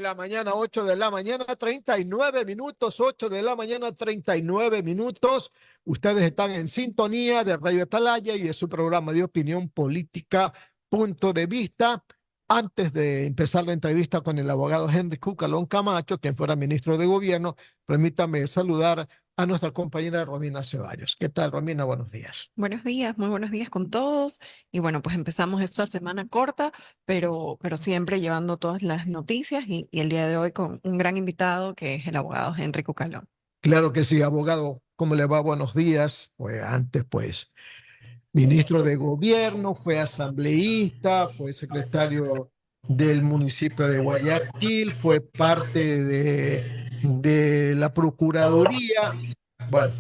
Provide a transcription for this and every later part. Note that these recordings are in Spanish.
de la mañana, 8 de la mañana, 39 minutos, 8 de la mañana, 39 minutos. Ustedes están en sintonía de Radio Atalaya y de su programa de opinión política, Punto de Vista. Antes de empezar la entrevista con el abogado Henry Cucalón Camacho, quien fuera ministro de Gobierno, permítame saludar a nuestra compañera Romina Ceballos. ¿Qué tal, Romina? Buenos días. Buenos días, muy buenos días con todos. Y bueno, pues empezamos esta semana corta, pero siempre llevando todas las noticias y el día de hoy con un gran invitado que es el abogado Henry Cucalón. Claro que sí, abogado. ¿Cómo le va? Buenos días. Pues antes, pues, ministro de Gobierno, fue asambleísta, fue secretario del municipio de Guayaquil, fue parte de la Procuraduría. Bueno,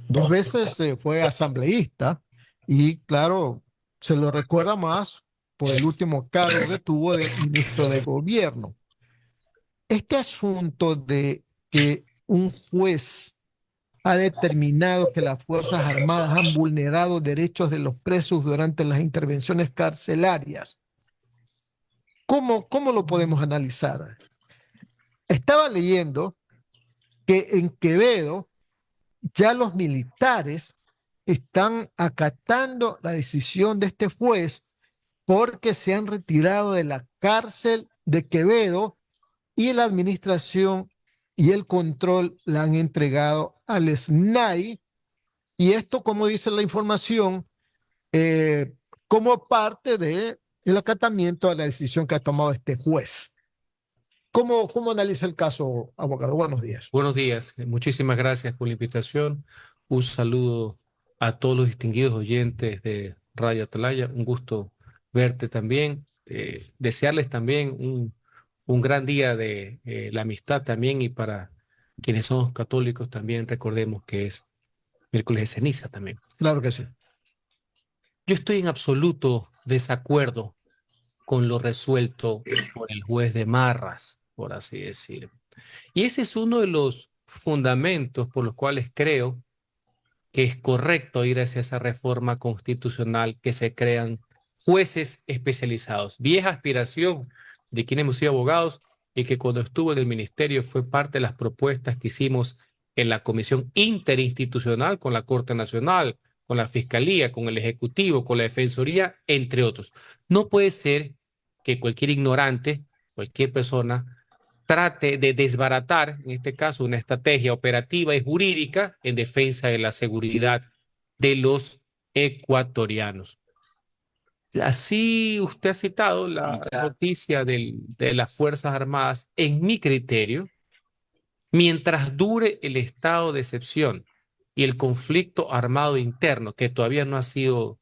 dos veces fue asambleísta y claro, se lo recuerda más por el último cargo que tuvo de ministro de Gobierno. Este asunto de que un juez ha determinado que las Fuerzas Armadas han vulnerado derechos de los presos durante las intervenciones carcelarias. ¿Cómo lo podemos analizar? Estaba leyendo que en Quevedo ya los militares están acatando la decisión de este juez porque se han retirado de la cárcel de Quevedo y la administración y el control la han entregado al SNAI. Y esto, como dice la información, eh, como parte del acatamiento a la decisión que ha tomado este juez. ¿Cómo analiza el caso, abogado? Buenos días. Buenos días, muchísimas gracias por la invitación. Un saludo a todos los distinguidos oyentes de Radio Atalaya. Un gusto verte también. Desearles también un gran día de la amistad también, y para quienes somos católicos también recordemos que es miércoles de ceniza también. Claro que sí. Yo estoy en absoluto desacuerdo con lo resuelto por el juez de Marras, por así decir. Y ese es uno de los fundamentos por los cuales creo que es correcto ir hacia esa reforma constitucional, que se crean jueces especializados. Vieja aspiración de quienes hemos sido abogados y que cuando estuve en el ministerio fue parte de las propuestas que hicimos en la Comisión Interinstitucional con la Corte Nacional, con la Fiscalía, con el Ejecutivo, con la Defensoría, entre otros. No puede ser que cualquier ignorante, cualquier persona, trate de desbaratar, en este caso, una estrategia operativa y jurídica en defensa de la seguridad de los ecuatorianos. Así usted ha citado la noticia de las Fuerzas Armadas. En mi criterio, mientras dure el estado de excepción y el conflicto armado interno, que todavía no ha sido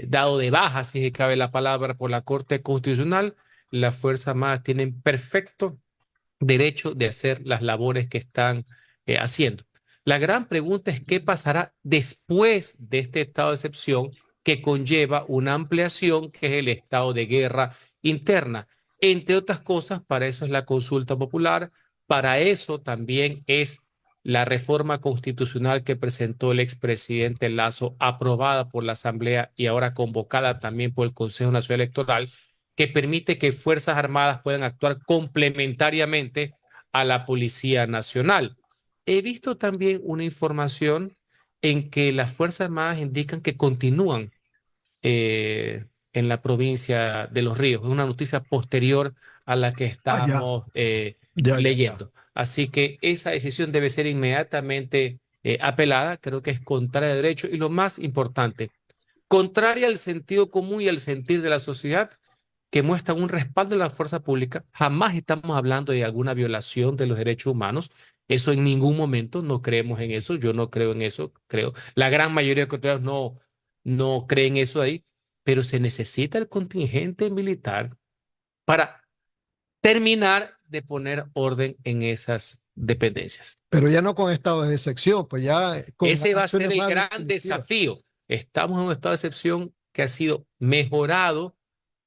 dado de baja, si se cabe la palabra, por la Corte Constitucional, las Fuerzas Armadas tienen perfecto derecho de hacer las labores que están haciendo. La gran pregunta es qué pasará después de este estado de excepción, que conlleva una ampliación, que es el estado de guerra interna. Entre otras cosas, para eso es la consulta popular, para eso también es la reforma constitucional que presentó el expresidente Lazo, aprobada por la Asamblea y ahora convocada también por el Consejo Nacional Electoral, que permite que Fuerzas Armadas puedan actuar complementariamente a la Policía Nacional. He visto también una información en que las Fuerzas Armadas indican que continúan en la provincia de Los Ríos. Es una noticia posterior a la que estamos leyendo. Así que esa decisión debe ser inmediatamente apelada. Creo que es contraria a derecho y, lo más importante, contraria al sentido común y al sentir de la sociedad, que muestran un respaldo de la fuerza pública. Jamás estamos hablando de alguna violación de los derechos humanos. Eso en ningún momento, no creemos en eso. Yo no creo en eso, creo. La gran mayoría de ecuatorianos no creen eso ahí, pero se necesita el contingente militar para terminar de poner orden en esas dependencias. Pero ya no con estado de excepción, pues ya con ese va a ser el gran definitivas. desafío. Estamos en un estado de excepción que ha sido mejorado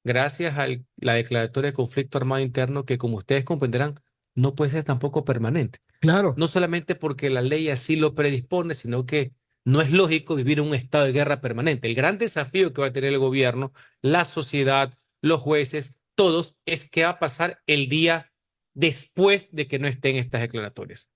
gracias a la declaratoria de conflicto armado interno, que, como ustedes comprenderán, no puede ser tampoco permanente. Claro. No solamente porque la ley así lo predispone, sino que no es lógico vivir en un estado de guerra permanente. El gran desafío que va a tener el gobierno, la sociedad, los jueces, todos es qué va a pasar el día después de que no estén estas declaratorias.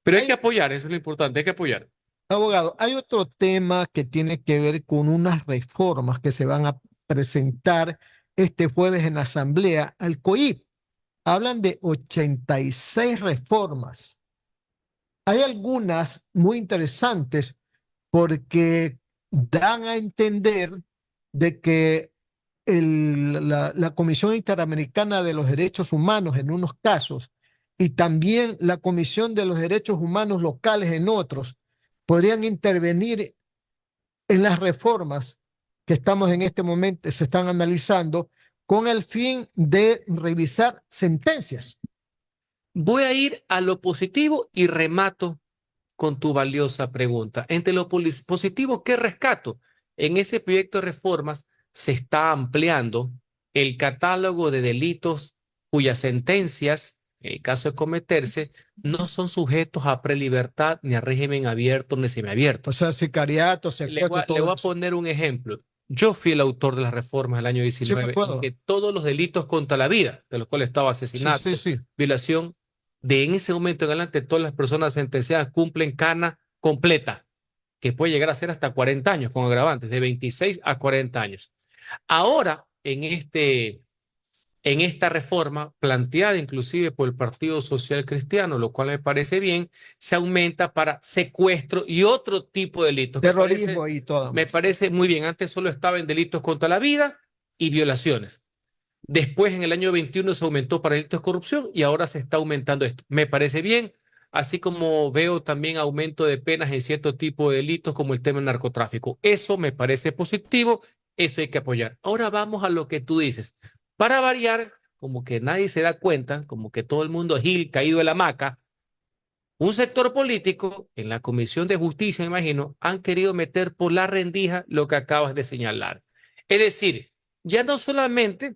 Pero hay que apoyar, eso es lo importante, hay que apoyar. Abogado, hay otro tema que tiene que ver con unas reformas que se van a presentar este jueves en la Asamblea al COIP. Hablan de 86 reformas. Hay algunas muy interesantes porque dan a entender de que la Comisión Interamericana de los Derechos Humanos en unos casos y también la Comisión de los Derechos Humanos locales en otros podrían intervenir en las reformas que estamos en este momento, se están analizando con el fin de revisar sentencias. Voy a ir a lo positivo y remato con tu valiosa pregunta. Entre lo positivo, ¿qué rescato? En ese proyecto de reformas se está ampliando el catálogo de delitos cuyas sentencias, en el caso de cometerse, no son sujetos a prelibertad ni a régimen abierto ni semiabierto. O sea, sicariato, secuestro, Le todo voy a eso. poner un ejemplo. Yo fui el autor de las reformas del año Sí, me 19 en acuerdo. que todos los delitos contra la vida, de los cuales estaba Sí, asesinato, sí. violación, de en ese momento en adelante todas las personas sentenciadas cumplen cana completa, que puede llegar a ser hasta 40 años con agravantes, de 26 a 40 años. Ahora, en esta reforma, planteada inclusive por el Partido Social Cristiano, lo cual me parece bien, se aumenta para secuestro y otro tipo de delitos. Terrorismo y todo Me más. parece muy bien. Antes solo estaba en delitos contra la vida y violaciones. Después, en el año 21, se aumentó para delitos de corrupción y ahora se está aumentando esto. Me parece bien, así como veo también aumento de penas en cierto tipo de delitos como el tema del narcotráfico. Eso me parece positivo, eso hay que apoyar. Ahora vamos a lo que tú dices. Para variar, como que nadie se da cuenta, como que todo el mundo es Gil, caído de la hamaca, un sector político en la Comisión de Justicia, me imagino, han querido meter por la rendija lo que acabas de señalar. Es decir, ya no solamente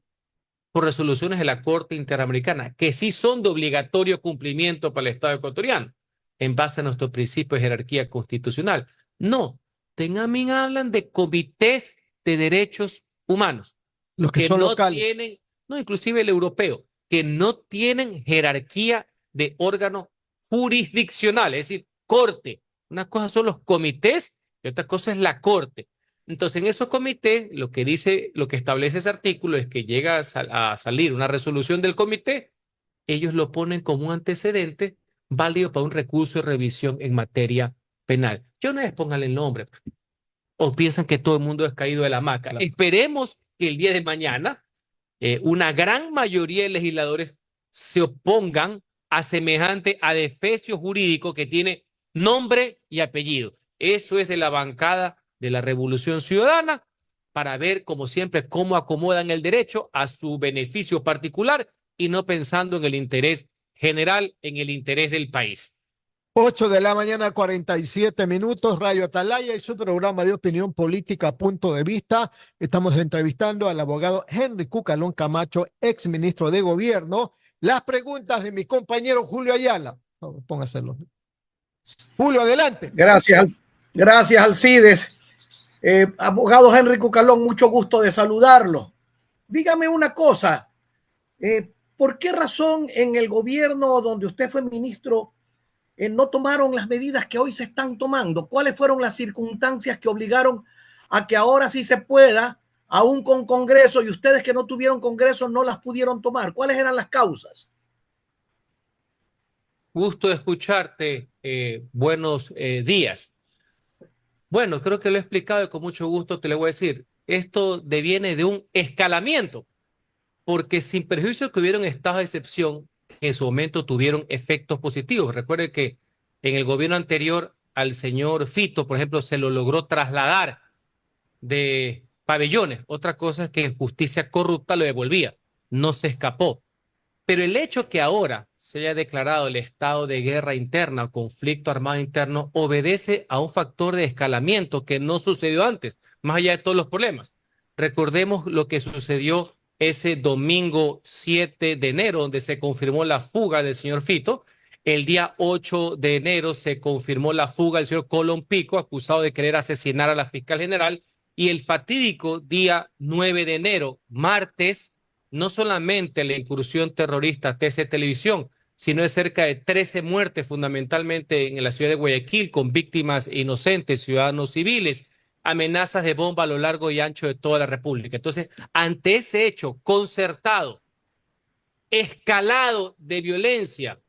por resoluciones de la Corte Interamericana, que sí son de obligatorio cumplimiento para el Estado ecuatoriano, en base a nuestro principio de jerarquía constitucional. No, también hablan de comités de derechos humanos, Los que que son no locales. tienen, no, inclusive el europeo, que no tienen jerarquía de órgano jurisdiccional, es decir, corte. Una cosa son los comités y otra cosa es la corte. Entonces, en esos comités, lo que dice, lo que establece ese artículo es que llega a salir una resolución del comité, ellos lo ponen como un antecedente válido para un recurso de revisión en materia penal. Yo no les pongan el nombre o piensan que todo el mundo es caído de la hamaca. Claro. Esperemos que el día de mañana una gran mayoría de legisladores se opongan a semejante adefesio jurídico que tiene nombre y apellido. Eso es de la bancada de la Revolución Ciudadana para ver, como siempre, cómo acomodan el derecho a su beneficio particular y no pensando en el interés general, en el interés del país. 8 de la mañana, 47 minutos, Radio Atalaya y su programa de opinión política, Punto de Vista. Estamos entrevistando al abogado Henry Cucalón Camacho, ex ministro de Gobierno. Las preguntas de mi compañero Julio Ayala. Póngaselo. Julio, adelante. Gracias, Alcides. Abogado Henry Cucalón, mucho gusto de saludarlo. Dígame una cosa, ¿por qué razón en el gobierno donde usted fue ministro no tomaron las medidas que hoy se están tomando? ¿Cuáles fueron las circunstancias que obligaron a que ahora sí se pueda, aún con Congreso, y ustedes que no tuvieron Congreso no las pudieron tomar? ¿Cuáles eran las causas? Gusto de escucharte. Buenos días. Bueno, creo que lo he explicado y con mucho gusto te lo voy a decir. Esto deviene de un escalamiento, porque sin perjuicio que hubieron estados de excepción que en su momento tuvieron efectos positivos. Recuerde que en el gobierno anterior al señor Fito, por ejemplo, se lo logró trasladar de pabellones. Otra cosa es que justicia corrupta lo devolvía. No se escapó. Pero el hecho que ahora se haya declarado el estado de guerra interna o conflicto armado interno obedece a un factor de escalamiento que no sucedió antes, más allá de todos los problemas. Recordemos lo que sucedió ese domingo 7 de enero, donde se confirmó la fuga del señor Fito. El día 8 de enero se confirmó la fuga del señor Colón Pico, acusado de querer asesinar a la fiscal general. Y el fatídico día 9 de enero, martes, no solamente la incursión terrorista TC Televisión, sino de cerca de 13 muertes fundamentalmente en la ciudad de Guayaquil con víctimas inocentes, ciudadanos civiles, amenazas de bomba a lo largo y ancho de toda la República. Entonces, ante ese hecho concertado, escalado de violencia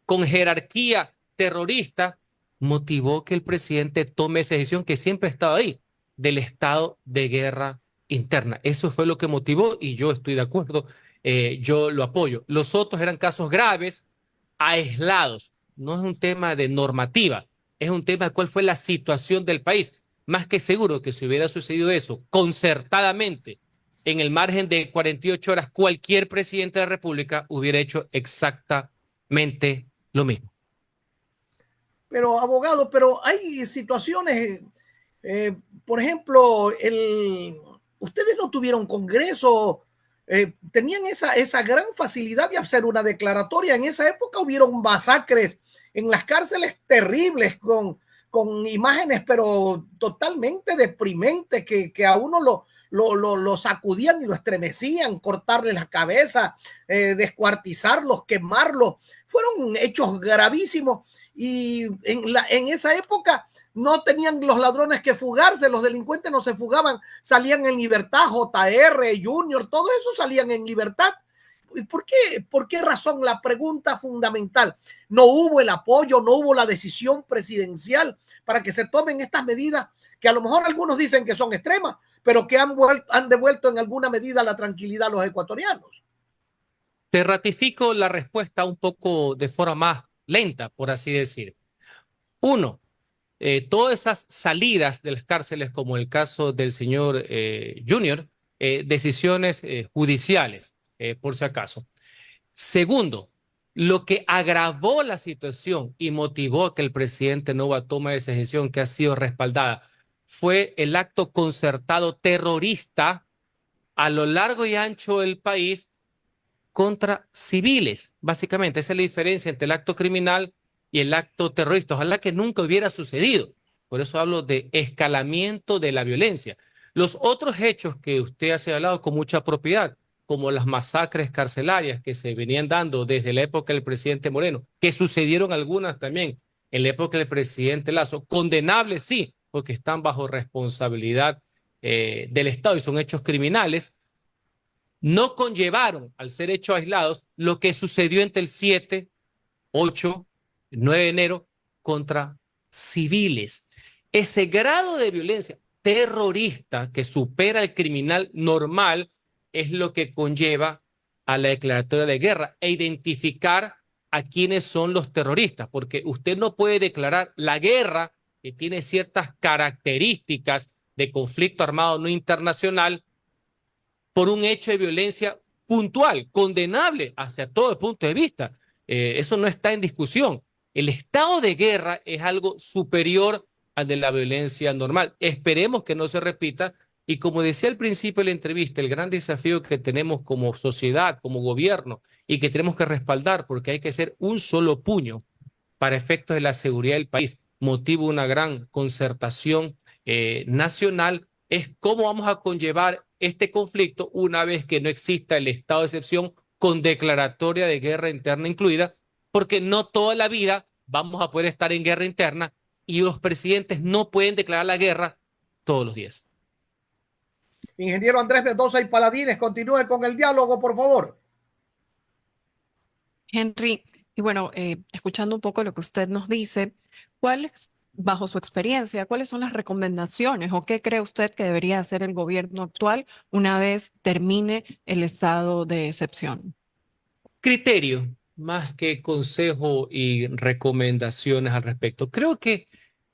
con jerarquía terrorista, motivó que el presidente tome esa decisión que siempre ha estado ahí, del estado de guerra interna. Eso fue lo que motivó y yo estoy de acuerdo, yo lo apoyo. Los otros eran casos graves, aislados. No es un tema de normativa, es un tema de cuál fue la situación del país. Más que seguro que si hubiera sucedido eso concertadamente en el margen de 48 horas, cualquier presidente de la República hubiera hecho exactamente lo mismo. Pero, abogado, pero hay situaciones, eh, por ejemplo, ustedes no tuvieron congreso, tenían esa gran facilidad de hacer una declaratoria. En esa época hubieron masacres en las cárceles terribles con imágenes, pero totalmente deprimentes que a uno lo sacudían y lo estremecían, cortarle la cabeza, descuartizarlos, quemarlos. Fueron hechos gravísimos y en esa época no tenían los ladrones que fugarse, los delincuentes no se fugaban, salían en libertad, JR, Junior, todo eso salían en libertad. ¿Y por qué? ¿Por qué razón? La pregunta fundamental. No hubo el apoyo, no hubo la decisión presidencial para que se tomen estas medidas que a lo mejor algunos dicen que son extremas, pero que han devuelto en alguna medida la tranquilidad a los ecuatorianos. Te ratifico la respuesta un poco de forma más lenta, por así decir. Uno, todas esas salidas de las cárceles, como el caso del señor Junior, decisiones judiciales, por si acaso. Segundo, lo que agravó la situación y motivó que el presidente Nova tome esa decisión que ha sido respaldada fue el acto concertado terrorista a lo largo y ancho del país contra civiles, básicamente. Esa es la diferencia entre el acto criminal y el acto terrorista. Ojalá que nunca hubiera sucedido. Por eso hablo de escalamiento de la violencia. Los otros hechos que usted ha señalado con mucha propiedad, como las masacres carcelarias que se venían dando desde la época del presidente Moreno, que sucedieron algunas también en la época del presidente Lazo, condenables sí, porque están bajo responsabilidad del Estado y son hechos criminales, no conllevaron, al ser hechos aislados, lo que sucedió entre el 7, 8, 9 de enero contra civiles. Ese grado de violencia terrorista que supera el criminal normal es lo que conlleva a la declaratoria de guerra e identificar a quiénes son los terroristas, porque usted no puede declarar la guerra, que tiene ciertas características de conflicto armado no internacional, por un hecho de violencia puntual, condenable hacia todo el punto de vista. Eso no está en discusión. El estado de guerra es algo superior al de la violencia normal. Esperemos que no se repita. Y como decía al principio de la entrevista, el gran desafío que tenemos como sociedad, como gobierno, y que tenemos que respaldar, porque hay que ser un solo puño para efectos de la seguridad del país, motivo una gran concertación nacional, es cómo vamos a conllevar este conflicto una vez que no exista el estado de excepción con declaratoria de guerra interna incluida, porque no toda la vida vamos a poder estar en guerra interna y los presidentes no pueden declarar la guerra todos los días. Ingeniero Andrés Mendoza y Paladines, continúe con el diálogo, por favor. Henry, y bueno, escuchando un poco lo que usted nos dice, ¿cuáles, bajo su experiencia, cuáles son las recomendaciones o qué cree usted que debería hacer el gobierno actual una vez termine el estado de excepción? Criterio, más que consejo y recomendaciones al respecto. Creo que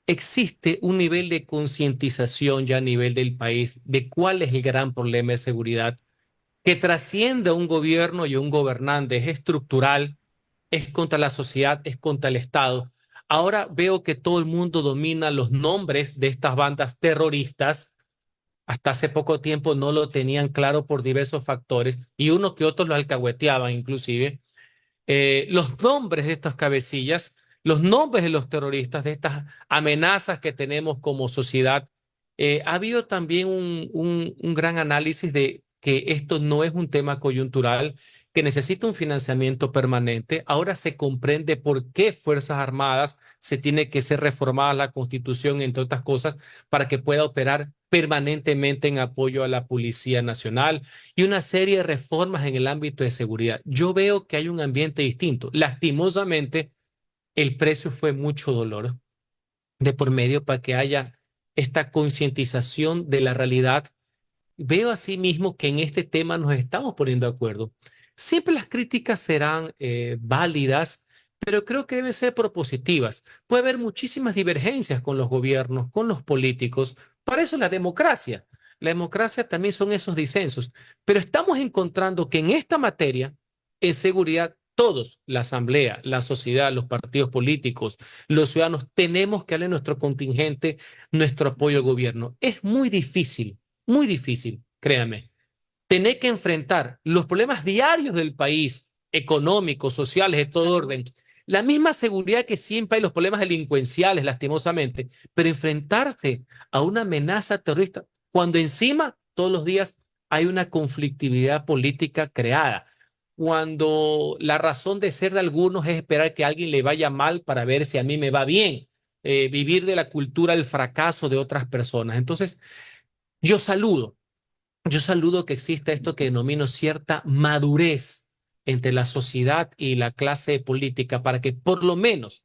existe un nivel de concientización ya a nivel del país de cuál es el gran problema de seguridad que trasciende a un gobierno y a un gobernante, es estructural, es contra la sociedad, es contra el Estado. Ahora veo que todo el mundo domina los nombres de estas bandas terroristas. Hasta hace poco tiempo no lo tenían claro por diversos factores y unos que otros lo alcahueteaban inclusive. Los nombres de estas cabecillas, los nombres de los terroristas, de estas amenazas que tenemos como sociedad. Ha habido también un gran análisis de que esto no es un tema coyuntural, que necesita un financiamiento permanente. Ahora se comprende por qué Fuerzas Armadas se tiene que ser reformada la Constitución, entre otras cosas, para que pueda operar permanentemente en apoyo a la Policía Nacional y una serie de reformas en el ámbito de seguridad. Yo veo que hay un ambiente distinto. Lastimosamente, el precio fue mucho dolor de por medio para que haya esta concientización de la realidad. Veo asimismo que en este tema nos estamos poniendo de acuerdo. Siempre las críticas serán válidas, pero creo que deben ser propositivas. Puede haber muchísimas divergencias con los gobiernos, con los políticos. Para eso es la democracia. La democracia también son esos disensos. Pero estamos encontrando que en esta materia, en seguridad, todos, la asamblea, la sociedad, los partidos políticos, los ciudadanos, tenemos que darle nuestro contingente, nuestro apoyo al gobierno. Es muy difícil, créame, tener que enfrentar los problemas diarios del país, económicos, sociales, de todo orden, la misma seguridad que siempre hay los problemas delincuenciales, lastimosamente, pero enfrentarse a una amenaza terrorista cuando encima todos los días hay una conflictividad política creada, cuando la razón de ser de algunos es esperar que a alguien le vaya mal para ver si a mí me va bien, vivir de la cultura del fracaso de otras personas. Entonces, yo saludo yo saludo que exista esto que denomino cierta madurez entre la sociedad y la clase política para que por lo menos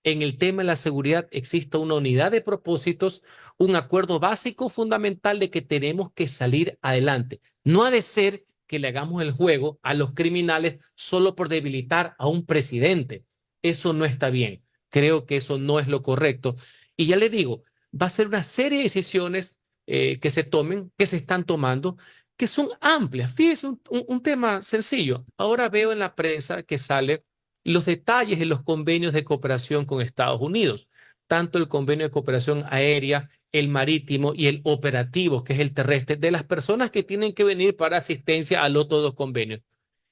en el tema de la seguridad exista una unidad de propósitos, un acuerdo básico fundamental de que tenemos que salir adelante. No ha de ser que le hagamos el juego a los criminales solo por debilitar a un presidente. Eso no está bien. Creo que eso no es lo correcto. Y ya le digo, va a ser una serie de decisiones que se tomen, que se están tomando, que son amplias. Fíjese, un tema sencillo. Ahora veo en la prensa que sale los detalles de los convenios de cooperación con Estados Unidos, tanto el convenio de cooperación aérea, el marítimo y el operativo, que es el terrestre, de las personas que tienen que venir para asistencia a los otros dos convenios.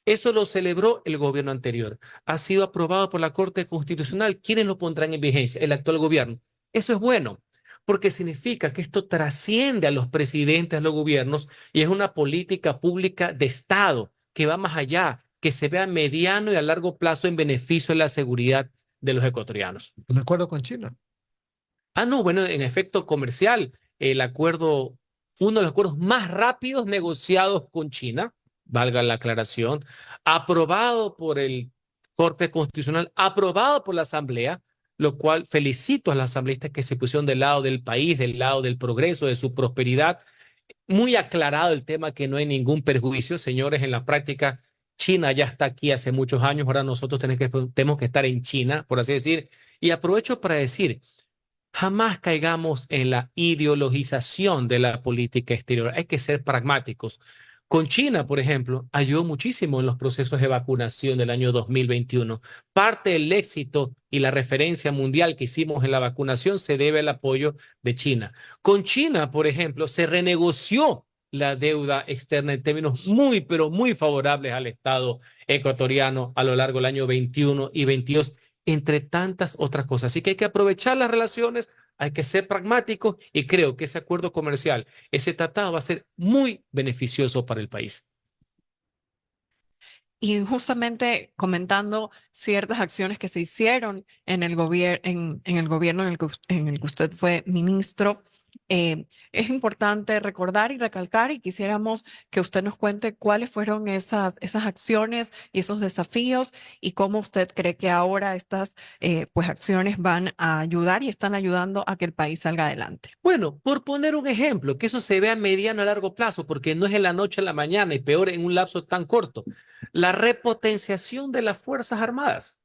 Eso lo celebró el gobierno anterior. Ha sido aprobado por la Corte Constitucional. ¿Quiénes lo pondrán en vigencia? El actual gobierno. Eso es bueno, porque significa que esto trasciende a los presidentes, a los gobiernos, y es una política pública de Estado que va más allá, que se vea a mediano y a largo plazo en beneficio de la seguridad de los ecuatorianos. Un acuerdo con China. Ah, no, bueno, en efecto comercial, el acuerdo, uno de los acuerdos más rápidos negociados con China, valga la aclaración, aprobado por el Corte Constitucional, aprobado por la Asamblea, lo cual felicito a los asambleístas que se pusieron del lado del país, del lado del progreso, de su prosperidad. Muy aclarado el tema que no hay ningún perjuicio, señores, en la práctica. China ya está aquí hace muchos años, ahora nosotros tenemos que estar en China, por así decir. Y aprovecho para decir, jamás caigamos en la ideologización de la política exterior. Hay que ser pragmáticos. Con China, por ejemplo, ayudó muchísimo en los procesos de vacunación del año 2021. Parte del éxito y la referencia mundial que hicimos en la vacunación se debe al apoyo de China. Con China, por ejemplo, se renegoció la deuda externa en términos muy, pero muy favorables al Estado ecuatoriano a lo largo del año 21 y 22, entre tantas otras cosas. Así que hay que aprovechar las relaciones, hay que ser pragmáticos y creo que ese acuerdo comercial, ese tratado va a ser muy beneficioso para el país. Y justamente comentando ciertas acciones que se hicieron en el en el gobierno en el que usted fue ministro, es importante recordar y recalcar y quisiéramos que usted nos cuente cuáles fueron esas acciones y esos desafíos y cómo usted cree que ahora estas pues acciones van a ayudar y están ayudando a que el país salga adelante. Bueno, por poner un ejemplo, que eso se vea a mediano a largo plazo, porque no es en la noche a la mañana y peor en un lapso tan corto. La repotenciación de las Fuerzas Armadas,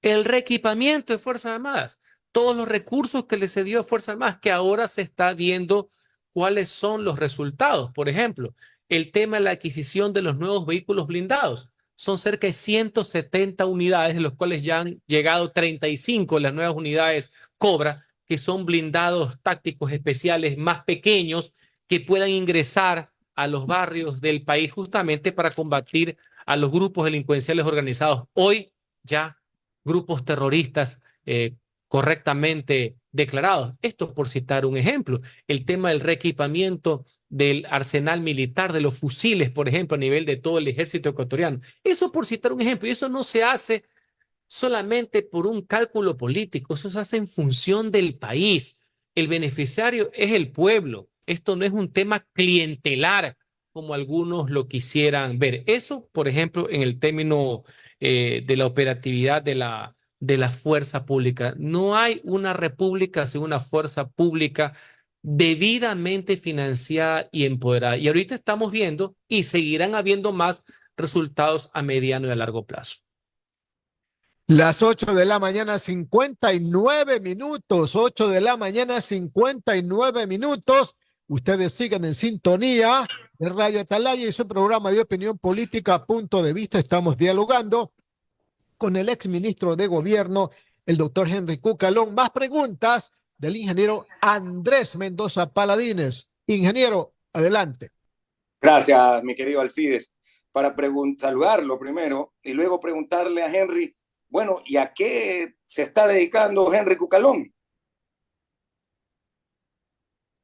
el reequipamiento de Fuerzas Armadas, todos los recursos que le se dio a Fuerzas Armadas, que ahora se está viendo cuáles son los resultados. Por ejemplo, el tema de la adquisición de los nuevos vehículos blindados. Son cerca de 170 unidades, de los cuales ya han llegado 35 de las nuevas unidades Cobra, que son blindados tácticos especiales más pequeños que puedan ingresar a los barrios del país justamente para combatir a los grupos delincuenciales organizados. Hoy ya grupos terroristas correctamente declarados. Esto por citar un ejemplo. El tema del reequipamiento del arsenal militar, de los fusiles, por ejemplo, a nivel de todo el ejército ecuatoriano. Eso por citar un ejemplo, y eso no se hace solamente por un cálculo político, eso se hace en función del país. El beneficiario es el pueblo. Esto no es un tema clientelar como algunos lo quisieran ver. Eso, por ejemplo, en el término de la operatividad de la fuerza pública. No hay una república sin una fuerza pública debidamente financiada y empoderada. Y ahorita estamos viendo y seguirán habiendo más resultados a mediano y a largo plazo. Las 8 de la mañana, 59 minutos. 8 de la mañana, 59 minutos. Ustedes sigan en sintonía de Radio Atalaya y su programa de opinión política, Punto de Vista. Estamos dialogando con el exministro de Gobierno, el doctor Henry Cucalón. Más preguntas del ingeniero Andrés Mendoza Paladines. Ingeniero, adelante. Gracias, mi querido Alcides. Para saludarlo primero y luego preguntarle a Henry, bueno, ¿y a qué se está dedicando Henry Cucalón?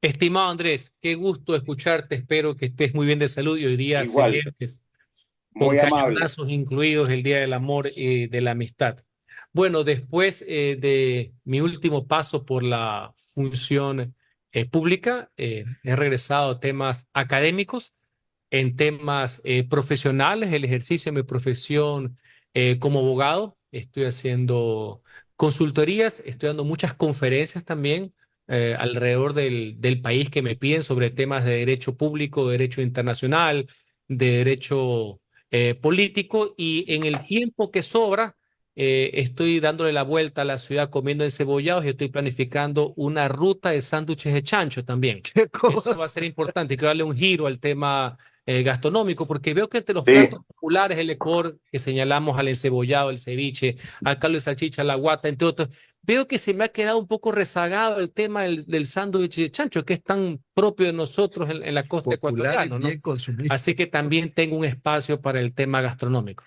Estimado Andrés, qué gusto escucharte. Espero que estés muy bien de salud y hoy día Igual, celebres con muy amable. cañonazos incluidos el Día del Amor y de la Amistad. Bueno, después de mi último paso por la función pública, he regresado a temas académicos, en temas profesionales, el ejercicio de mi profesión como abogado. Estoy haciendo consultorías, estoy dando muchas conferencias también alrededor del país que me piden sobre temas de derecho público, de derecho internacional, de derecho político, y en el tiempo que sobra estoy dándole la vuelta a la ciudad comiendo encebollados y estoy planificando una ruta de sándwiches de chancho también. ¿Qué Eso va a ser importante, hay que darle un giro al tema gastronómico, porque veo que entre los Sí. platos populares del Ecuador que señalamos al encebollado, el ceviche, al caldo de salchicha, la guata, entre otros, veo que se me ha quedado un poco rezagado el tema del sándwich de chancho, que es tan propio de nosotros en la costa Popular ecuatoriana, y ¿no? bien consumido. Así que también tengo un espacio para el tema gastronómico.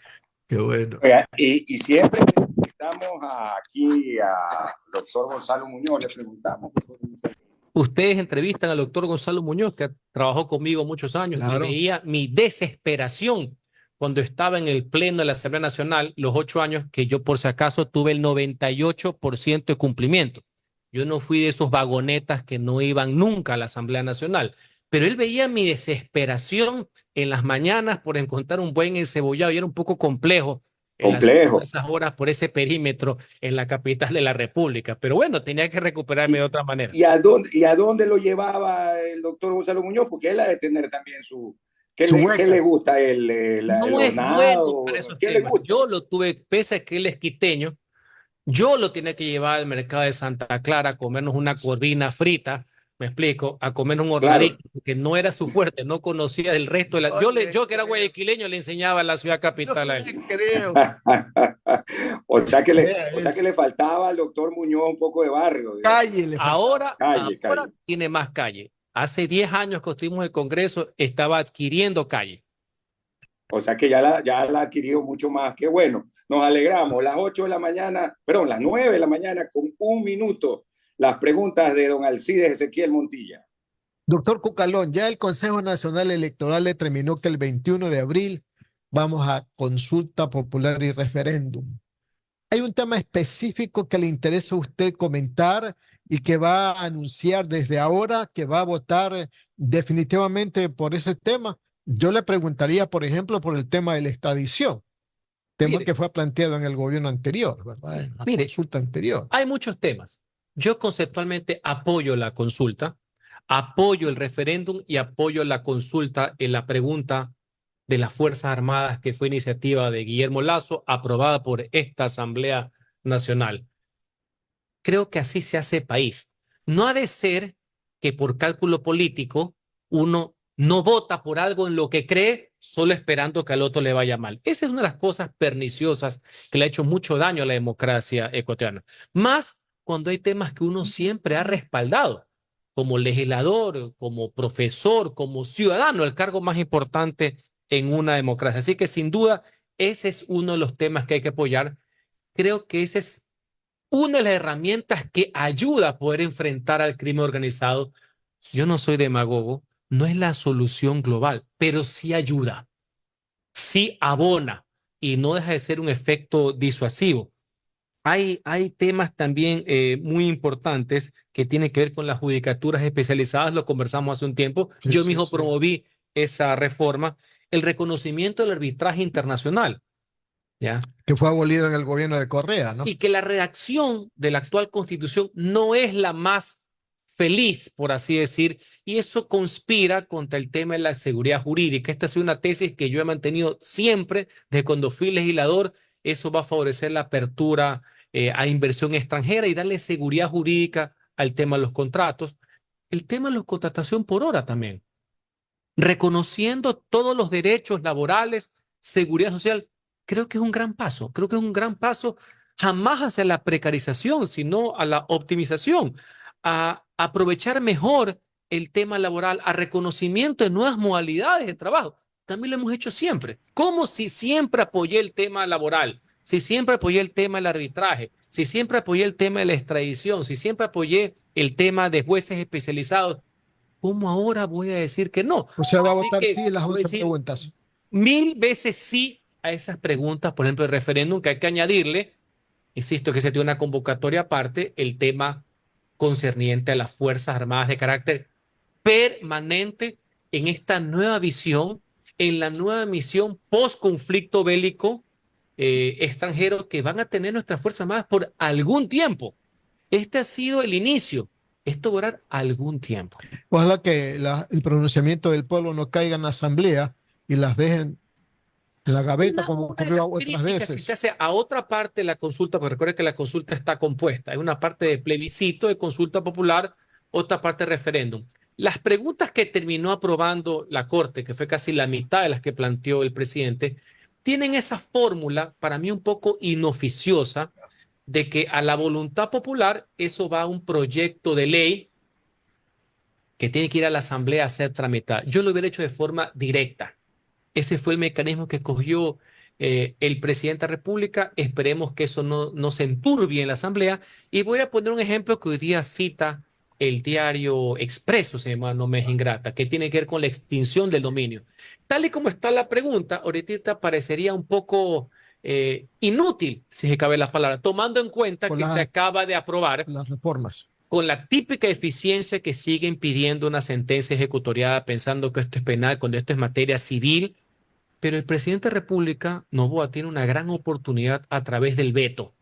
Qué bueno. Oiga, y siempre que estamos aquí a doctor Gonzalo Muñoz, le preguntamos. Ustedes entrevistan al doctor Gonzalo Muñoz, que trabajó conmigo muchos años, y Claro. veía mi desesperación cuando estaba en el pleno de la Asamblea Nacional, los 8 años, que yo por si acaso tuve el 98% de cumplimiento. Yo no fui de esos vagonetas que no iban nunca a la Asamblea Nacional, pero él veía mi desesperación en las mañanas por encontrar un buen encebollado y era un poco complejo en Complejo. esas horas por ese perímetro en la capital de la República. Pero bueno, tenía que recuperarme de otra manera. ¿Y a dónde lo llevaba el doctor Gonzalo Muñoz? Porque él ha de tener también su... ¿Qué le gusta? ¿El No es bueno hornado? para esos ¿Qué le temas. gusta? Yo lo tuve, pese a que él es quiteño, yo lo tenía que llevar al mercado de Santa Clara a comernos una corvina frita, me explico, a comernos un hornadito, Claro. que no era su fuerte, no conocía el resto de la... Yo que era guayaquileño le enseñaba en la ciudad capital a él. Creo. O sea que Vea eso. le faltaba al doctor Muñoz un poco de barrio, digamos. Calle le falta. Ahora Calle. tiene más calle. Hace 10 años que estuvimos en el Congreso, estaba adquiriendo calle. O sea que ya la ha adquirido mucho más. Qué bueno. Nos alegramos. Las 8 de la mañana, perdón, las 9 de la mañana con 1 minuto. Las preguntas de don Alcides Ezequiel Montilla. Doctor Cucalón, ya el Consejo Nacional Electoral determinó que el 21 de abril vamos a consulta popular y referéndum. ¿Hay un tema específico que le interesa a usted comentar y que va a anunciar desde ahora que va a votar definitivamente por ese tema? Yo le preguntaría, por ejemplo, por el tema de la extradición, tema Mire, que fue planteado en el gobierno anterior, ¿verdad? En la Mire, consulta anterior. hay muchos temas. Yo conceptualmente apoyo la consulta, apoyo el referéndum y apoyo la consulta en la pregunta de las Fuerzas Armadas, que fue iniciativa de Guillermo Lasso, aprobada por esta Asamblea Nacional. Creo que así se hace país. No ha de ser que por cálculo político uno no vota por algo en lo que cree solo esperando que al otro le vaya mal. Esa es una de las cosas perniciosas que le ha hecho mucho daño a la democracia ecuatoriana. Más cuando hay temas que uno siempre ha respaldado, como legislador, como profesor, como ciudadano, el cargo más importante en una democracia. Así que sin duda, ese es uno de los temas que hay que apoyar. Creo que ese es una de las herramientas que ayuda a poder enfrentar al crimen organizado. Yo no soy demagogo, no es la solución global, pero sí ayuda, sí abona y no deja de ser un efecto disuasivo. Hay temas también muy importantes que tienen que ver con las judicaturas especializadas, lo conversamos hace un tiempo. Sí, Yo sí, mismo sí. promoví esa reforma, el reconocimiento del arbitraje internacional, ¿ya? Que fue abolido en el gobierno de Correa, ¿no? Y que la redacción de la actual constitución no es la más feliz, por así decir, y eso conspira contra el tema de la seguridad jurídica. Esta ha sido una tesis que yo he mantenido siempre desde cuando fui legislador. Eso va a favorecer la apertura a inversión extranjera y darle seguridad jurídica al tema de los contratos. El tema de la contratación por hora también, reconociendo todos los derechos laborales, seguridad social, creo que es un gran paso, creo que es un gran paso jamás hacia la precarización, sino a la optimización, a aprovechar mejor el tema laboral, a reconocimiento de nuevas modalidades de trabajo. También lo hemos hecho siempre, como si siempre apoyé el tema laboral, si siempre apoyé el tema del arbitraje, si siempre apoyé el tema de la extradición, si siempre apoyé el tema de jueces especializados. ¿Cómo ahora voy a decir que no? O sea, va a Así votar que sí las voy a 11 decir preguntas. 1000 veces sí a esas preguntas, por ejemplo, el referéndum, que hay que añadirle, insisto que se tiene una convocatoria aparte, el tema concerniente a las Fuerzas Armadas de carácter permanente en esta nueva visión, en la nueva misión post-conflicto bélico extranjero que van a tener nuestras Fuerzas Armadas por algún tiempo. Este ha sido el inicio. Esto va a durar algún tiempo. Ojalá que el pronunciamiento del pueblo no caiga en la asamblea y las dejen en la gaveta como Una de ocurrió las otras críticas que se veces. hace a otra parte de la consulta, porque recuerda que la consulta está compuesta, hay una parte de plebiscito, de consulta popular, otra parte de referéndum. Las preguntas que terminó aprobando la Corte, que fue casi la mitad de las que planteó el presidente, tienen esa fórmula, para mí un poco inoficiosa, de que a la voluntad popular eso va a un proyecto de ley que tiene que ir a la Asamblea a ser tramitado. Yo lo hubiera hecho de forma directa. Ese fue el mecanismo que escogió el presidente de la República. Esperemos que eso no se enturbie en la Asamblea. Y voy a poner un ejemplo que hoy día cita el diario Expreso, se llama No Me es Ingrata, que tiene que ver con la extinción del dominio. Tal y como está la pregunta, ahorita parecería un poco inútil, si se cabe las palabras, tomando en cuenta Por que se acaba de aprobar las reformas. con la típica eficiencia que sigue impidiendo una sentencia ejecutoriada pensando que esto es penal, cuando esto es materia civil. Pero el presidente de la República, Noboa, tiene una gran oportunidad a través del veto.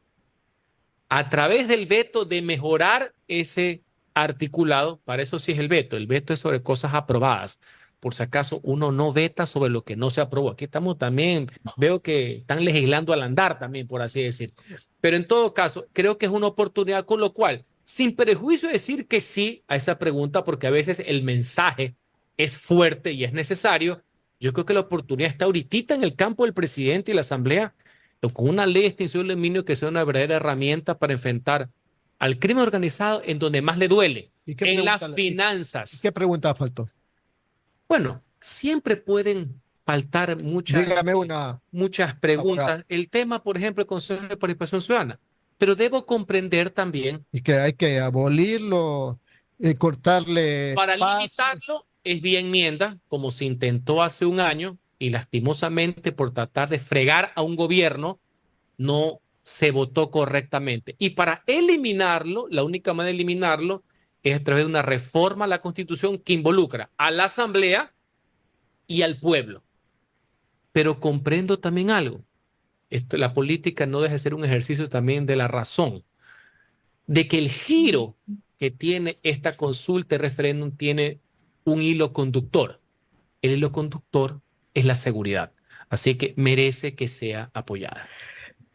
A través del veto de mejorar ese articulado, para eso sí es el veto es sobre cosas aprobadas. Por si acaso uno no veta sobre lo que no se aprobó. Aquí estamos también, veo que están legislando al andar también, por así decir. Pero en todo caso, creo que es una oportunidad, con lo cual, sin prejuicio de decir que sí a esa pregunta, porque a veces el mensaje es fuerte y es necesario, yo creo que la oportunidad está ahorita en el campo del presidente y la Asamblea, con una ley de extinción del dominio que sea una verdadera herramienta para enfrentar al crimen organizado en donde más le duele, ¿Y qué en las pregunta, finanzas. qué pregunta faltó? Bueno, siempre pueden faltar Dígame una, muchas abogado. preguntas. El tema, por ejemplo, el Consejo de Participación Ciudadana. Pero debo comprender también, Y que hay que abolirlo, cortarle para pasos. limitarlo, es vía enmienda, como se intentó hace un año, y lastimosamente por tratar de fregar a un gobierno, no se votó correctamente. Y para eliminarlo, la única manera de eliminarlo es a través de una reforma a la Constitución que involucra a la Asamblea y al pueblo. Pero comprendo también algo. La política no deja de ser un ejercicio también de la razón, de que el giro que tiene esta consulta y referéndum tiene un hilo conductor. El hilo conductor es la seguridad. Así que merece que sea apoyada.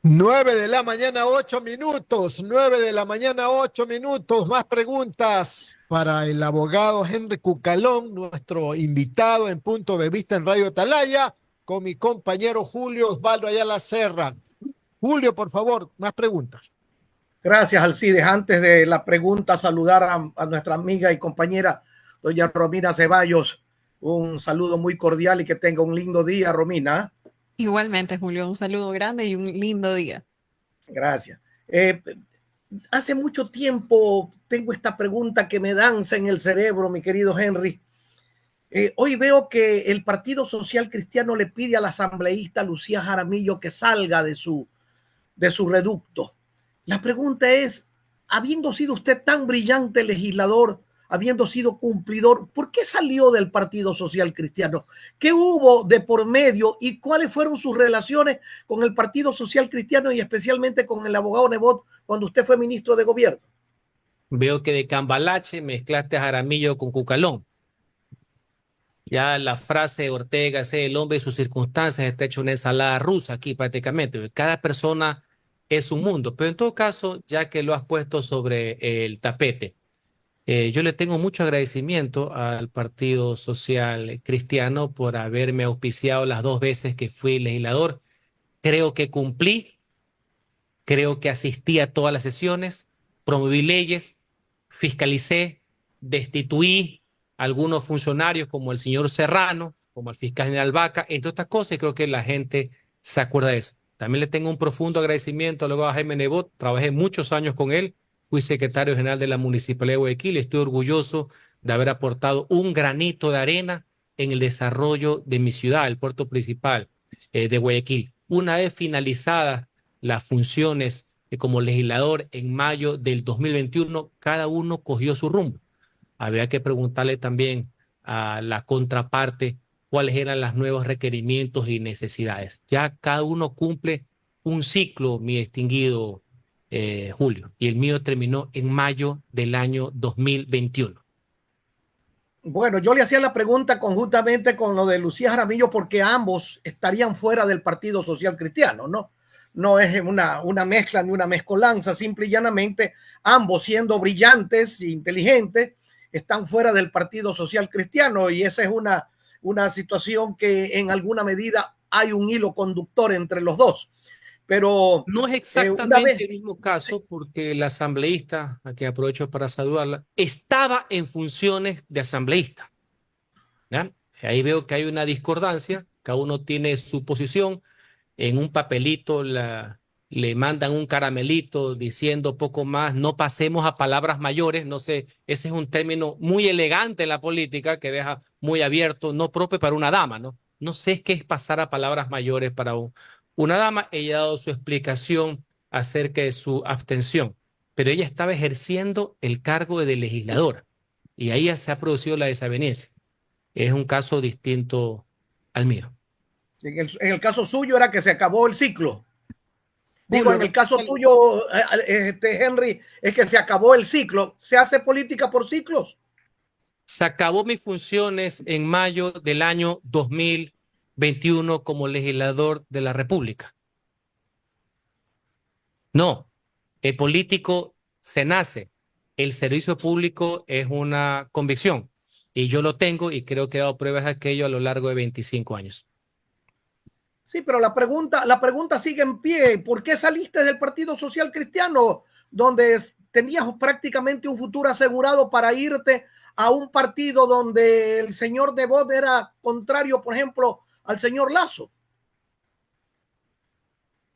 9 de la mañana, 8 minutos. 9 de la mañana, 8 minutos. Más preguntas para el abogado Henry Cucalón, nuestro invitado en Punto de Vista en Radio Atalaya, con mi compañero Julio Osvaldo Ayala Serra. Julio, por favor, más preguntas. Gracias, Alcides. Antes de la pregunta, saludar a nuestra amiga y compañera, doña Romina Ceballos. Un saludo muy cordial y que tenga un lindo día, Romina. Igualmente, Julio, un saludo grande y un lindo día. Gracias. Hace mucho tiempo tengo esta pregunta que me danza en el cerebro, mi querido Henry. Hoy veo que el Partido Social Cristiano le pide a la asambleísta Lucía Jaramillo que salga de su reducto. La pregunta es, habiendo sido usted tan brillante legislador, habiendo sido cumplidor, ¿por qué salió del Partido Social Cristiano? ¿Qué hubo de por medio y cuáles fueron sus relaciones con el Partido Social Cristiano y especialmente con el abogado Nebot cuando usted fue ministro de gobierno? Veo que de Cambalache mezclaste a Jaramillo con Cucalón. Ya la frase de Ortega, ese el hombre y sus circunstancias, está hecho una ensalada rusa aquí prácticamente. Cada persona es un mundo. Pero en todo caso, ya que lo has puesto sobre el tapete, yo le tengo mucho agradecimiento al Partido Social Cristiano por haberme auspiciado las 2 veces que fui legislador. Creo que cumplí, creo que asistí a todas las sesiones, promoví leyes, fiscalicé, destituí a algunos funcionarios como el señor Serrano, como el fiscal general Vaca, entre otras cosas, y creo que la gente se acuerda de eso. También le tengo un profundo agradecimiento luego a Jaime Nebot, trabajé muchos años con él, fui secretario general de la Municipalidad de Guayaquil, estoy orgulloso de haber aportado un granito de arena en el desarrollo de mi ciudad, el puerto principal de Guayaquil. Una vez finalizadas las funciones como legislador en mayo del 2021, cada uno cogió su rumbo. Habría que preguntarle también a la contraparte cuáles eran los nuevos requerimientos y necesidades. Ya cada uno cumple un ciclo, mi distinguido Julio, y el mío terminó en mayo del año 2021. Bueno, yo le hacía la pregunta conjuntamente con lo de Lucía Jaramillo porque ambos estarían fuera del Partido Social Cristiano, ¿no? No es una mezcla ni una mezcolanza, simple y llanamente ambos siendo brillantes e inteligentes están fuera del Partido Social Cristiano y esa es una situación que en alguna medida hay un hilo conductor entre los dos. Pero no es exactamente el mismo caso porque la asambleísta, a quien aprovecho para saludarla, estaba en funciones de asambleísta. ¿Ya? Ahí veo que hay una discordancia, cada uno tiene su posición, en un papelito le mandan un caramelito diciendo poco más, no pasemos a palabras mayores, no sé, ese es un término muy elegante en la política que deja muy abierto, no propio para una dama, ¿no? No sé qué es pasar a palabras mayores para una dama. Ella ha dado su explicación acerca de su abstención, pero ella estaba ejerciendo el cargo de legisladora y ahí se ha producido la desaveniencia. Es un caso distinto al mío. En el caso suyo era que se acabó el ciclo. Digo, Julio, en el caso tuyo, Henry, es que se acabó el ciclo. ¿Se hace política por ciclos? Se acabó mis funciones en mayo del año 2021 como legislador de la República. No, el político se nace. El servicio público es una convicción y yo lo tengo y creo que he dado pruebas de aquello a lo largo de 25 años. Sí, pero la pregunta sigue en pie. ¿Por qué saliste del Partido Social Cristiano, donde tenías prácticamente un futuro asegurado para irte a un partido donde el señor Nebot era contrario, por ejemplo, al señor Lasso?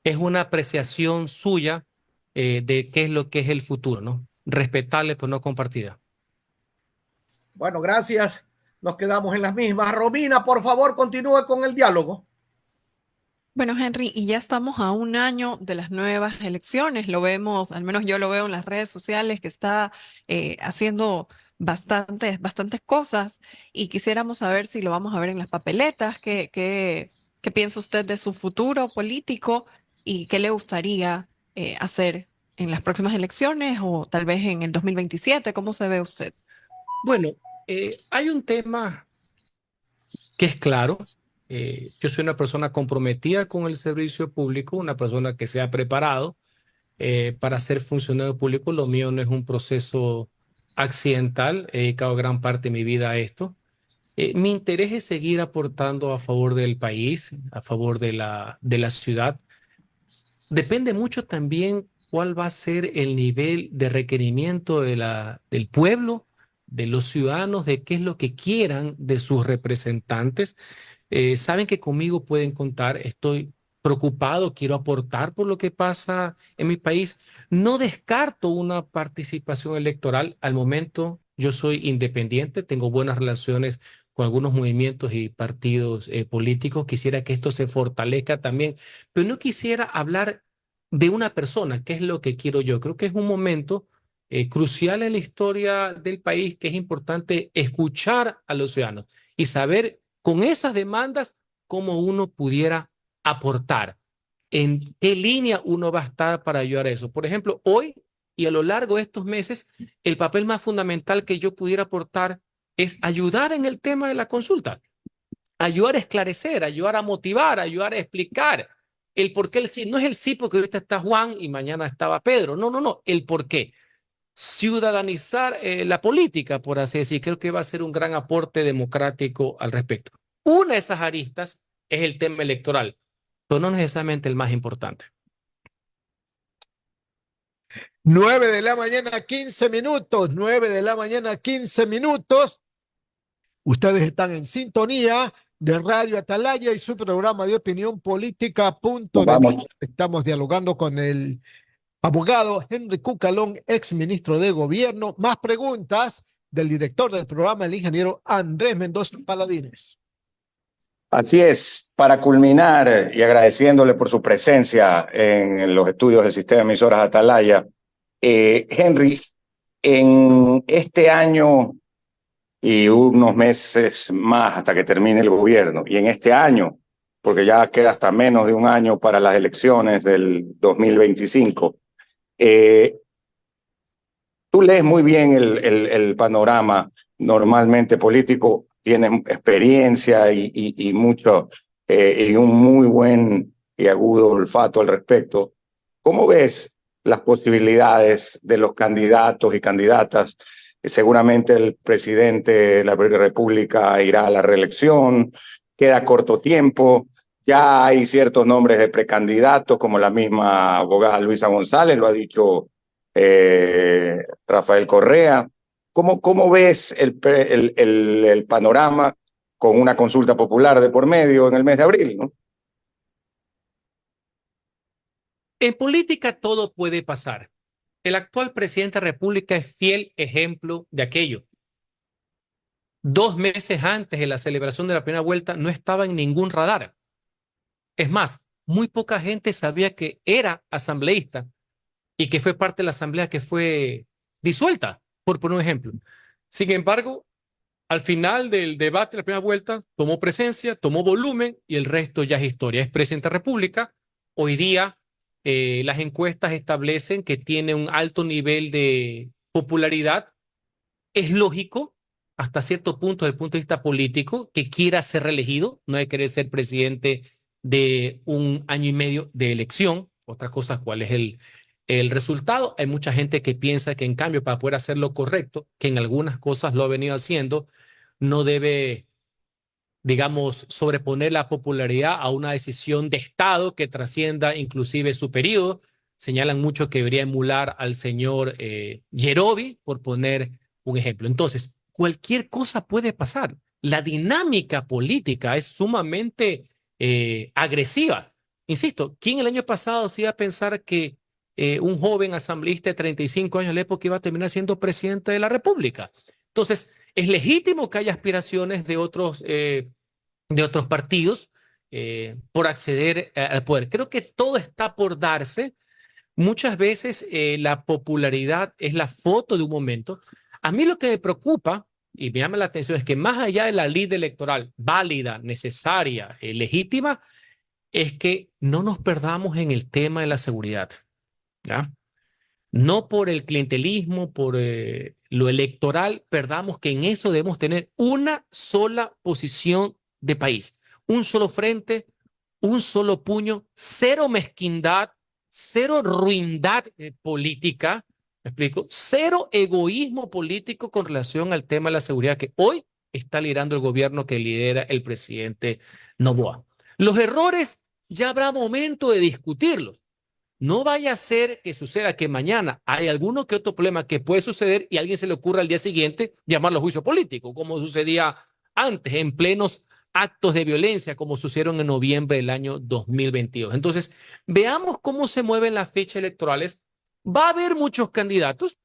Es una apreciación suya de qué es lo que es el futuro, ¿no? Respetable, pero no compartida. Bueno, gracias. Nos quedamos en las mismas. Romina, por favor, continúe con el diálogo. Bueno, Henry, y ya estamos a un año de las nuevas elecciones. Lo vemos, al menos yo lo veo en las redes sociales, que está haciendo bastantes cosas y quisiéramos saber si lo vamos a ver en las papeletas. ¿Qué piensa usted de su futuro político y qué le gustaría hacer en las próximas elecciones o tal vez en el 2027? ¿Cómo se ve usted? Bueno, hay un tema que es claro. Yo soy una persona comprometida con el servicio público, una persona que se ha preparado para ser funcionario público. Lo mío no es un proceso accidental, he dedicado gran parte de mi vida a esto. Mi interés es seguir aportando a favor del país, a favor de la ciudad. Depende mucho también cuál va a ser el nivel de requerimiento del pueblo, de los ciudadanos, de qué es lo que quieran de sus representantes. Saben que conmigo pueden contar, estoy preocupado, quiero aportar por lo que pasa en mi país. No descarto una participación electoral. Al momento yo soy independiente, tengo buenas relaciones con algunos movimientos y partidos políticos. Quisiera que esto se fortalezca también, pero no quisiera hablar de una persona, que es lo que quiero yo. Creo que es un momento crucial en la historia del país, que es importante escuchar a los ciudadanos y saber con esas demandas cómo uno pudiera aportar, en qué línea uno va a estar para ayudar a eso. Por ejemplo, hoy y a lo largo de estos meses, el papel más fundamental que yo pudiera aportar es ayudar en el tema de la consulta, ayudar a esclarecer, ayudar a motivar, ayudar a explicar el por qué el sí. No es el sí porque ahorita está Juan y mañana estaba Pedro. No, no, no, el por qué. Ciudadanizar la política, por así decir. Creo que va a ser un gran aporte democrático al respecto. Una de esas aristas es el tema electoral, pero no necesariamente el más importante. 9 de la mañana, 15 minutos. 9 de la mañana, 15 minutos. Ustedes están en sintonía de Radio Atalaya y su programa de opinión política, Punto de Vamos. Vista. Estamos dialogando con el abogado Henry Cucalón, ex ministro de Gobierno. Más preguntas del director del programa, el ingeniero Andrés Mendoza Paladines. Así es, para culminar y agradeciéndole por su presencia en los estudios del sistema de emisoras Atalaya, Henry, en este año y unos meses más hasta que termine el gobierno, y en este año, porque ya queda hasta menos de un año para las elecciones del 2025, tú lees muy bien el panorama normalmente político, tienes experiencia y mucho, y un muy buen y agudo olfato al respecto. ¿Cómo ves las posibilidades de los candidatos y candidatas? Seguramente el presidente de la República irá a la reelección, queda corto tiempo, ya hay ciertos nombres de precandidatos, como la misma abogada Luisa González, lo ha dicho Rafael Correa. ¿Cómo ves el panorama con una consulta popular de por medio en el mes de abril, ¿no? En política todo puede pasar. El actual presidente de la República es fiel ejemplo de aquello. 2 meses antes de la celebración de la primera vuelta no estaba en ningún radar. Es más, muy poca gente sabía que era asambleísta y que fue parte de la asamblea que fue disuelta, por poner un ejemplo. Sin embargo, al final del debate de la primera vuelta, tomó presencia, tomó volumen y el resto ya es historia. Es presidente de la República. Hoy día las encuestas establecen que tiene un alto nivel de popularidad. Es lógico, hasta cierto punto, desde el punto de vista político, que quiera ser reelegido. No hay que querer ser presidente de 1 año y medio de elección. Otra cosa, ¿cuál es el resultado? Hay mucha gente que piensa que, en cambio, para poder hacer lo correcto, que en algunas cosas lo ha venido haciendo, no debe, digamos, sobreponer la popularidad a una decisión de Estado que trascienda inclusive su periodo. Señalan mucho que debería emular al señor Yerovi, por poner un ejemplo. Entonces, cualquier cosa puede pasar. La dinámica política es sumamente agresiva. Insisto, ¿quién el año pasado se iba a pensar que un joven asambleísta de 35 años de la época iba a terminar siendo presidente de la República? Entonces, es legítimo que haya aspiraciones de otros partidos por acceder al poder. Creo que todo está por darse. Muchas veces la popularidad es la foto de un momento. A mí lo que me preocupa y me llama la atención es que, más allá de la ley electoral válida, necesaria, legítima, es que no nos perdamos en el tema de la seguridad, ¿ya? No por el clientelismo, por lo electoral, perdamos que en eso debemos tener una sola posición de país, un solo frente, un solo puño, cero mezquindad, cero ruindad política, ¿me explico? Cero egoísmo político con relación al tema de la seguridad que hoy está liderando el gobierno que lidera el presidente Noboa. Los errores ya habrá momento de discutirlos. No vaya a ser que suceda que mañana hay alguno que otro problema que puede suceder y a alguien se le ocurra al día siguiente llamarlo juicio político, como sucedía antes en plenos actos de violencia, como sucedieron en noviembre del año 2022. Entonces, veamos cómo se mueven las fechas electorales. Va a haber muchos candidatos.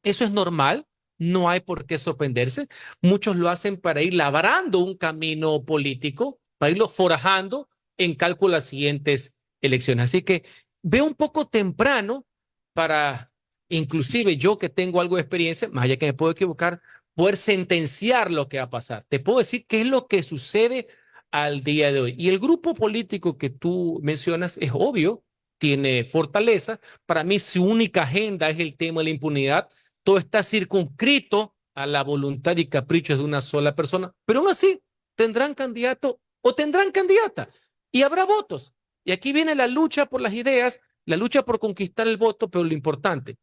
Eso es normal. no hay por qué sorprenderse. Muchos lo hacen para ir labrando un camino político, para irlo forjando en cálculo a las siguientes elecciones. Así que veo un poco temprano para, inclusive yo que tengo algo de experiencia, más allá que me puedo equivocar, poder sentenciar lo que va a pasar. Te puedo decir qué es lo que sucede al día de hoy. Y el grupo político que tú mencionas es obvio, tiene fortaleza. Para mí su única agenda es el tema de la impunidad. Todo está circunscrito a la voluntad y caprichos de una sola persona, pero aún así tendrán candidato o tendrán candidata y habrá votos. Y aquí viene la lucha por las ideas, la lucha por conquistar el voto, pero lo importante,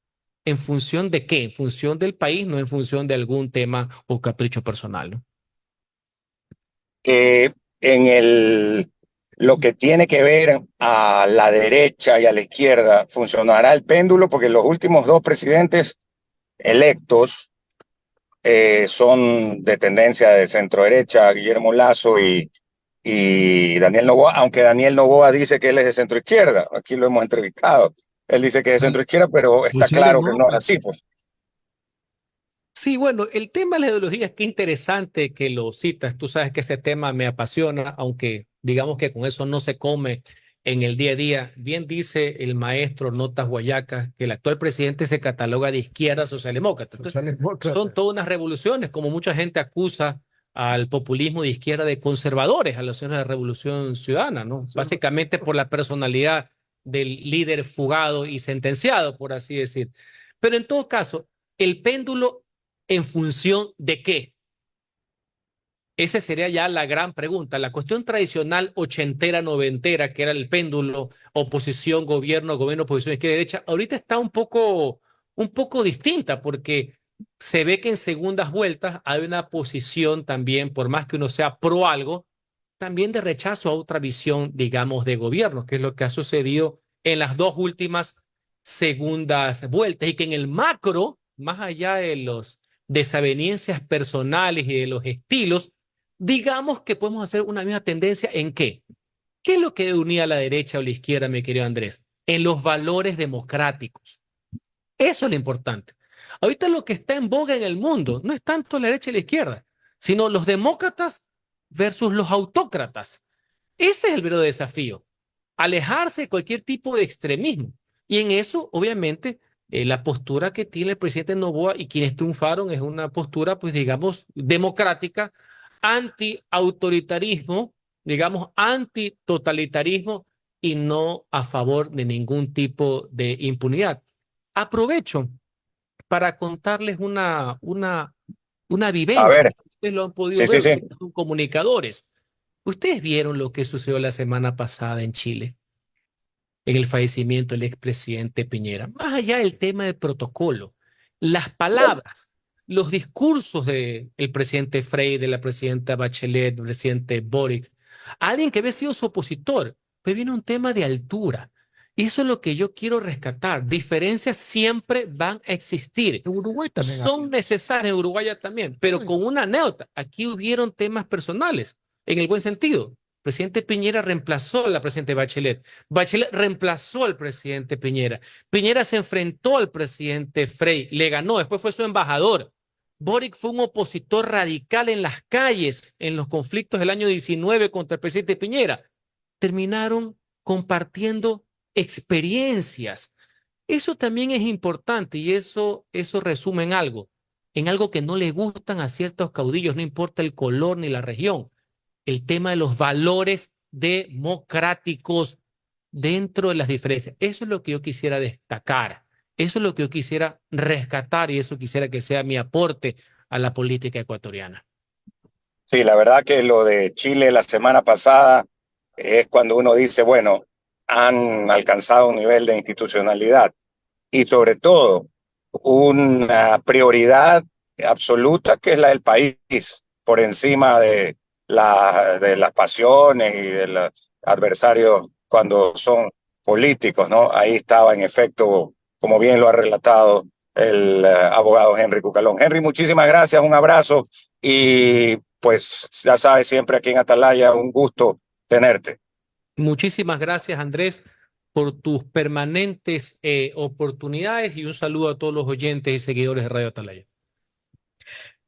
¿en función de qué? En función del país, no en función de algún tema o capricho personal, ¿no? Lo que tiene que ver a la derecha y a la izquierda, ¿funcionará el péndulo? Porque los últimos dos presidentes electos son de tendencia de centro derecha, Guillermo Lasso y Daniel Noboa, aunque Daniel Noboa dice que él es de centro izquierda. Aquí lo hemos entrevistado. Él dice que es de centro izquierda, pero está claro que no es así, pues. Sí, bueno, el tema de la ideología, es que interesante que lo citas. Tú sabes que ese tema me apasiona, aunque digamos que con eso no se come en el día a día. Bien dice el maestro Notas Guayacas que el actual presidente se cataloga de izquierda socialdemócrata. Entonces, son todas unas revoluciones, como mucha gente acusa al populismo de izquierda de conservadores a los años de la Revolución Ciudadana, ¿no? Básicamente por la personalidad del líder fugado y sentenciado, por así decir. Pero en todo caso, el péndulo, ¿en función de qué? Esa sería ya la gran pregunta. La cuestión tradicional ochentera, noventera, que era el péndulo, oposición, gobierno, oposición, izquierda, derecha, ahorita está un poco distinta porque se ve que en segundas vueltas hay una posición también, por más que uno sea pro algo, también de rechazo a otra visión, digamos, de gobierno, que es lo que ha sucedido en las dos últimas segundas vueltas y que en el macro, más allá de los desavenencias personales y de los estilos, digamos que podemos hacer una misma tendencia en qué. ¿Qué es lo que unía a la derecha o la izquierda, mi querido Andrés? En los valores democráticos. Eso es lo importante. Ahorita lo que está en boga en el mundo no es tanto la derecha y la izquierda, sino los demócratas versus los autócratas. Ese es el verdadero desafío. Alejarse de cualquier tipo de extremismo. Y en eso, obviamente, la postura que tiene el presidente Noboa y quienes triunfaron es una postura, pues digamos, democrática, anti-autoritarismo, digamos, anti-totalitarismo y no a favor de ningún tipo de impunidad. Aprovecho para contarles una A vivencia. ver, Ustedes lo han podido sí, ver, sí, sí. ustedes son comunicadores. Ustedes vieron lo que sucedió la semana pasada en Chile, en el fallecimiento del expresidente Piñera. Más allá del tema del protocolo, las palabras, los discursos del presidente Frey, de la presidenta Bachelet, del presidente Boric, alguien que había sido su opositor, pues viene un tema de altura. Y eso es lo que yo quiero rescatar. Diferencias siempre van a existir. En Uruguay también Son necesarias, en Uruguay también, pero con una anécdota. Aquí hubieron temas personales, en el buen sentido. El presidente Piñera reemplazó a la presidenta Bachelet. Bachelet reemplazó al presidente Piñera. Piñera se enfrentó al presidente Frey, le ganó, después fue su embajador. Boric fue un opositor radical en las calles en los conflictos del año 19 contra el presidente Piñera. Terminaron compartiendo experiencias. Eso también es importante y eso resume en algo que no le gustan a ciertos caudillos, no importa el color ni la región, el tema de los valores democráticos dentro de las diferencias. Eso es lo que yo quisiera destacar, eso es lo que yo quisiera rescatar y eso quisiera que sea mi aporte a la política ecuatoriana. Sí, la verdad que lo de Chile la semana pasada es cuando uno dice, bueno, han alcanzado un nivel de institucionalidad y sobre todo una prioridad absoluta que es la del país, por encima de las pasiones y de los adversarios cuando son políticos, ¿no? Ahí estaba en efecto, como bien lo ha relatado el abogado Henry Cucalón. Henry, muchísimas gracias, un abrazo y pues ya sabes, siempre aquí en Atalaya, un gusto tenerte. Muchísimas gracias, Andrés, por tus permanentes oportunidades y un saludo a todos los oyentes y seguidores de Radio Atalaya.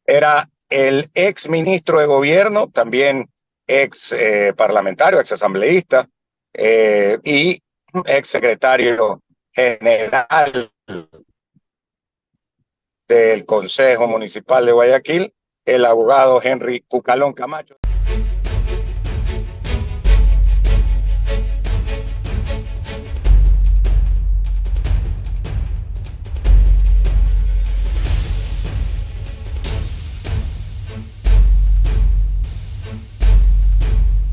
era el ex ministro de gobierno, también ex parlamentario, ex asambleísta y ex secretario general del Consejo Municipal de Guayaquil, el abogado Henry Cucalón Camacho.